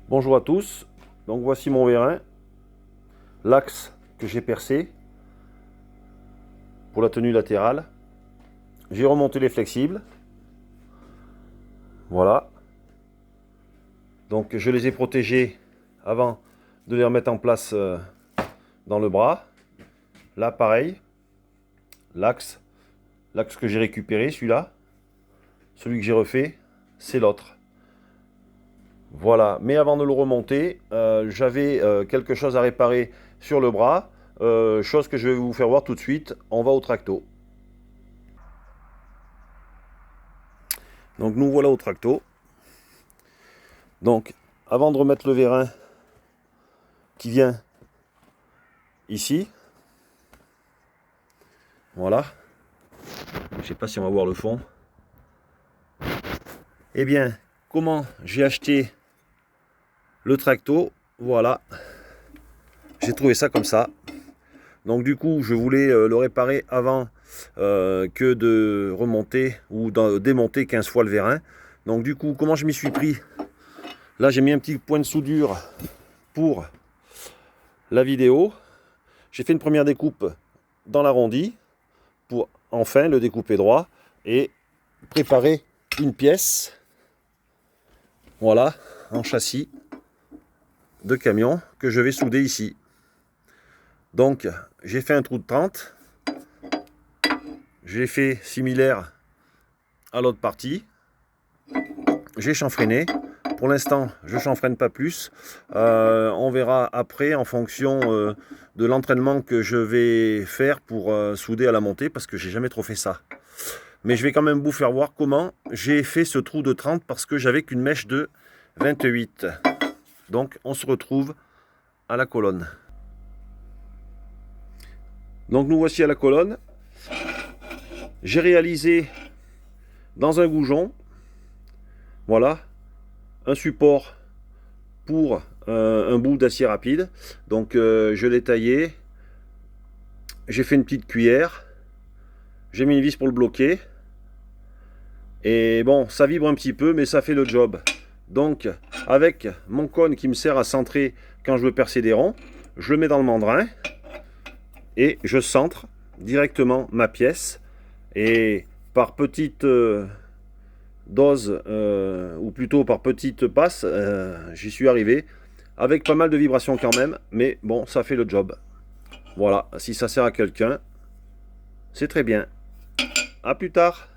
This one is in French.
Bonjour à tous, donc voici mon vérin, l'axe que j'ai percé pour la tenue latérale. J'ai remonté les flexibles, voilà. Donc je les ai protégés avant de les remettre en place dans le bras. Là pareil, l'axe que j'ai récupéré, celui-là, celui que j'ai refait, c'est l'autre. Voilà, mais avant de le remonter, j'avais quelque chose à réparer sur le bras, chose que je vais vous faire voir tout de suite. On va au tracto. Donc nous voilà au tracto. Donc avant de remettre le vérin qui vient ici, voilà, je sais pas si on va voir le fond. Eh bien, comment j'ai acheté le tracto, voilà, j'ai trouvé ça comme ça. Donc du coup, je voulais le réparer avant que de remonter ou de démonter 15 fois le vérin. Donc du coup, comment je m'y suis pris? Là, j'ai mis un petit point de soudure pour la vidéo. J'ai fait une première découpe dans l'arrondi pour enfin le découper droit et préparer une pièce, voilà, en châssis de camion que je vais souder ici. Donc j'ai fait un trou de 30, j'ai fait similaire à l'autre partie, j'ai chanfreiné. Pour l'instant je chanfreine pas plus, on verra après en fonction de l'entraînement que je vais faire pour souder à la montée, parce que j'ai jamais trop fait ça. Mais je vais quand même vous faire voir comment j'ai fait ce trou de 30 parce que j'avais qu'une mèche de 28. Donc on se retrouve à la colonne. Donc nous voici à la colonne. J'ai réalisé dans un goujon, voilà, un support pour un bout d'acier rapide. Donc je l'ai taillé. J'ai fait une petite cuillère. J'ai mis une vis pour le bloquer. Et bon, ça vibre un petit peu, mais ça fait le job. Donc, avec mon cône qui me sert à centrer quand je veux percer des ronds, je le mets dans le mandrin et je centre directement ma pièce. Et par petite dose, ou plutôt par petite passe, j'y suis arrivé. Avec pas mal de vibrations quand même, mais bon, ça fait le job. Voilà, si ça sert à quelqu'un, c'est très bien. À plus tard.